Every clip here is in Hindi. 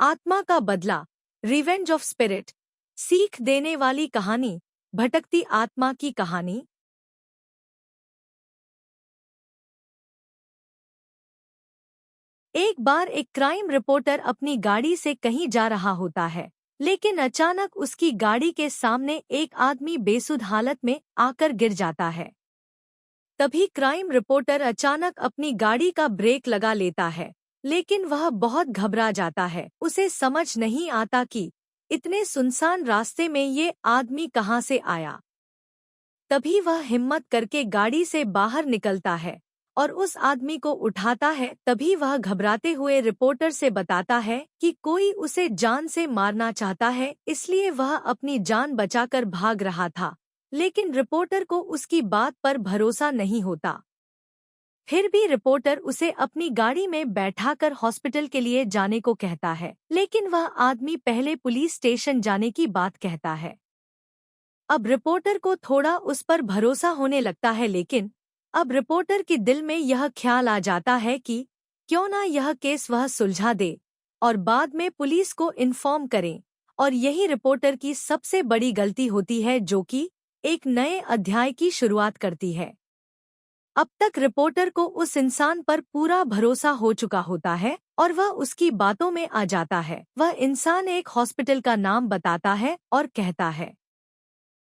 आत्मा का बदला, रिवेंज ऑफ स्पिरिट। सीख देने वाली कहानी, भटकती आत्मा की कहानी। एक बार एक क्राइम रिपोर्टर अपनी गाड़ी से कहीं जा रहा होता है, लेकिन अचानक उसकी गाड़ी के सामने एक आदमी बेसुध हालत में आकर गिर जाता है। तभी क्राइम रिपोर्टर अचानक अपनी गाड़ी का ब्रेक लगा लेता है, लेकिन वह बहुत घबरा जाता है। उसे समझ नहीं आता कि इतने सुनसान रास्ते में ये आदमी कहाँ से आया। तभी वह हिम्मत करके गाड़ी से बाहर निकलता है और उस आदमी को उठाता है। तभी वह घबराते हुए रिपोर्टर से बताता है कि कोई उसे जान से मारना चाहता है, इसलिए वह अपनी जान बचाकर भाग रहा था। लेकिन रिपोर्टर को उसकी बात पर भरोसा नहीं होता। फिर भी रिपोर्टर उसे अपनी गाड़ी में बैठाकर हॉस्पिटल के लिए जाने को कहता है, लेकिन वह आदमी पहले पुलिस स्टेशन जाने की बात कहता है। अब रिपोर्टर को थोड़ा उस पर भरोसा होने लगता है, लेकिन अब रिपोर्टर के दिल में यह ख्याल आ जाता है कि क्यों ना यह केस वह सुलझा दे और बाद में पुलिस को इन्फॉर्म करें। और यही रिपोर्टर की सबसे बड़ी गलती होती है, जो कि एक नए अध्याय की शुरुआत करती है। अब तक रिपोर्टर को उस इंसान पर पूरा भरोसा हो चुका होता है और वह उसकी बातों में आ जाता है। वह इंसान एक हॉस्पिटल का नाम बताता है और कहता है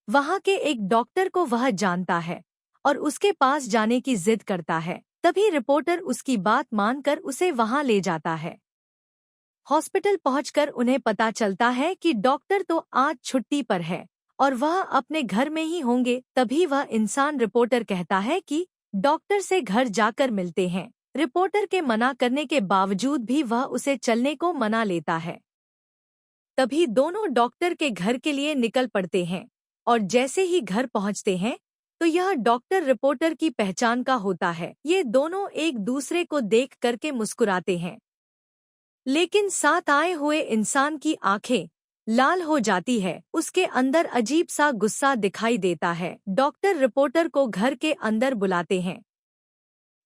वहाँ के एक डॉक्टर को वह जानता है और उसके पास जाने की जिद करता है। तभी रिपोर्टर उसकी बात मानकर उसे वहाँ ले जाता है। हॉस्पिटल पहुंचकर उन्हें पता चलता है कि डॉक्टर तो आज छुट्टी पर है और वह अपने घर में ही होंगे। तभी वह इंसान रिपोर्टर कहता है कि डॉक्टर से घर जाकर मिलते हैं। रिपोर्टर के मना करने के बावजूद भी वह उसे चलने को मना लेता है। तभी दोनों डॉक्टर के घर के लिए निकल पड़ते हैं और जैसे ही घर पहुंचते हैं तो यह डॉक्टर रिपोर्टर की पहचान का होता है। ये दोनों एक दूसरे को देख करके मुस्कुराते हैं, लेकिन साथ आए हुए इंसान की आंखें लाल हो जाती है। उसके अंदर अजीब सा गुस्सा दिखाई देता है। डॉक्टर रिपोर्टर को घर के अंदर बुलाते हैं।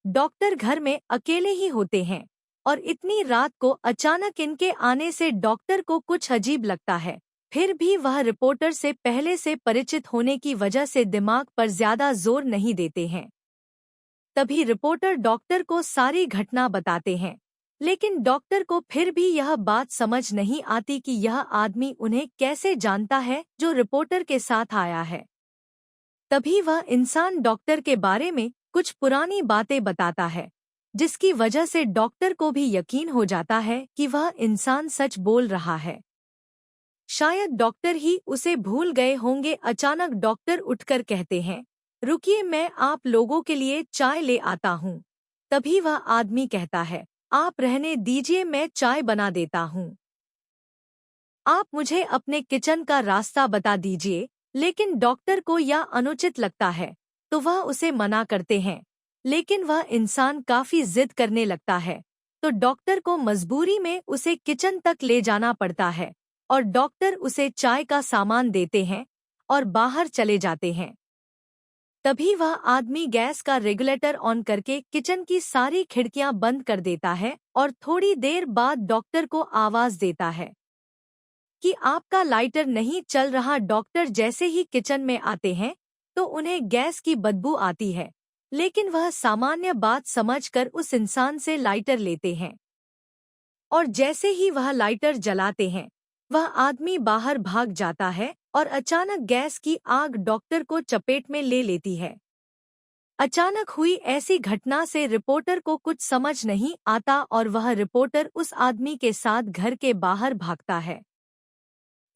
डॉक्टर घर में अकेले ही होते हैं और इतनी रात को अचानक इनके आने से डॉक्टर को कुछ अजीब लगता है। फिर भी वह रिपोर्टर से पहले से परिचित होने की वजह से दिमाग पर ज्यादा जोर नहीं देते हैं। तभी रिपोर्टर डॉक्टर को सारी घटना बताते हैं, लेकिन डॉक्टर को फिर भी यह बात समझ नहीं आती कि यह आदमी उन्हें कैसे जानता है जो रिपोर्टर के साथ आया है। तभी वह इंसान डॉक्टर के बारे में कुछ पुरानी बातें बताता है, जिसकी वजह से डॉक्टर को भी यकीन हो जाता है कि वह इंसान सच बोल रहा है। शायद डॉक्टर ही उसे भूल गए होंगे। अचानक डॉक्टर उठकर कहते हैं, रुकिए, मैं आप लोगों के लिए चाय ले आता हूँ। तभी वह आदमी कहता है, आप रहने दीजिए, मैं चाय बना देता हूँ। आप मुझे अपने किचन का रास्ता बता दीजिए। लेकिन डॉक्टर को यह अनुचित लगता है तो वह उसे मना करते हैं, लेकिन वह इंसान काफी जिद करने लगता है तो डॉक्टर को मजबूरी में उसे किचन तक ले जाना पड़ता है और डॉक्टर उसे चाय का सामान देते हैं और बाहर चले जाते हैं। तभी वह आदमी गैस का रेगुलेटर ऑन करके किचन की सारी खिड़कियां बंद कर देता है और थोड़ी देर बाद डॉक्टर को आवाज देता है कि आपका लाइटर नहीं चल रहा। डॉक्टर जैसे ही किचन में आते हैं तो उन्हें गैस की बदबू आती है, लेकिन वह सामान्य बात समझकर उस इंसान से लाइटर लेते हैं और जैसे ही वह लाइटर जलाते हैं वह आदमी बाहर भाग जाता है और अचानक गैस की आग डॉक्टर को चपेट में ले लेती है। अचानक हुई ऐसी घटना से रिपोर्टर को कुछ समझ नहीं आता और वह रिपोर्टर उस आदमी के साथ घर के बाहर भागता है।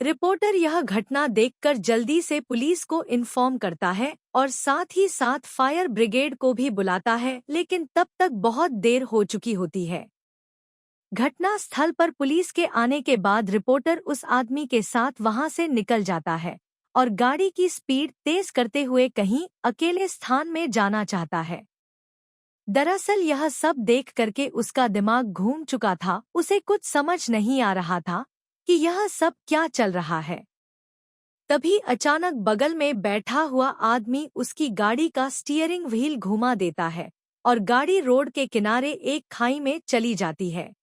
रिपोर्टर यह घटना देखकर जल्दी से पुलिस को इन्फॉर्म करता है और साथ ही साथ फायर ब्रिगेड को भी बुलाता है, लेकिन तब तक बहुत देर हो चुकी होती है। घटना स्थल पर पुलिस के आने के बाद रिपोर्टर उस आदमी के साथ वहां से निकल जाता है और गाड़ी की स्पीड तेज करते हुए कहीं अकेले स्थान में जाना चाहता है। दरअसल यह सब देख करके उसका दिमाग घूम चुका था। उसे कुछ समझ नहीं आ रहा था कि यह सब क्या चल रहा है। तभी अचानक बगल में बैठा हुआ आदमी उसकी गाड़ी का स्टीयरिंग व्हील घुमा देता है और गाड़ी रोड के किनारे एक खाई में चली जाती है।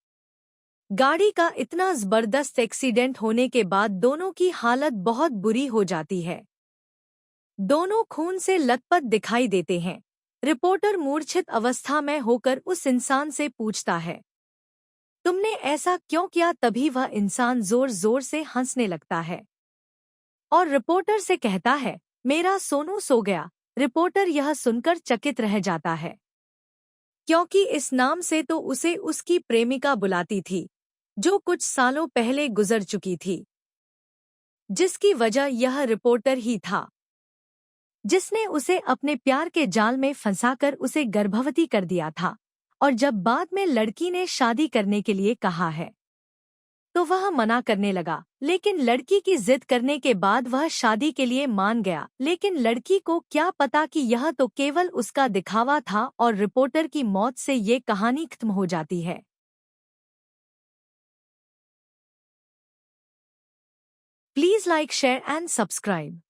गाड़ी का इतना जबरदस्त एक्सीडेंट होने के बाद दोनों की हालत बहुत बुरी हो जाती है। दोनों खून से लथपथ दिखाई देते हैं। रिपोर्टर मूर्छित अवस्था में होकर उस इंसान से पूछता है, तुमने ऐसा क्यों किया? तभी वह इंसान जोर जोर से हंसने लगता है और रिपोर्टर से कहता है, मेरा सोनू सो गया। रिपोर्टर यह सुनकर चकित रह जाता है, क्योंकि इस नाम से तो उसे उसकी प्रेमिका बुलाती थी, जो कुछ सालों पहले गुजर चुकी थी, जिसकी वजह यह रिपोर्टर ही था, जिसने उसे अपने प्यार के जाल में फंसाकर उसे गर्भवती कर दिया था। और जब बाद में लड़की ने शादी करने के लिए कहा है, तो वह मना करने लगा, लेकिन लड़की की जिद करने के बाद वह शादी के लिए मान गया। लेकिन लड़की को क्या पता कि यह तो केवल उसका दिखावा था और रिपोर्टर की मौत से ये कहानी खत्म हो जाती है। Please like, share and subscribe.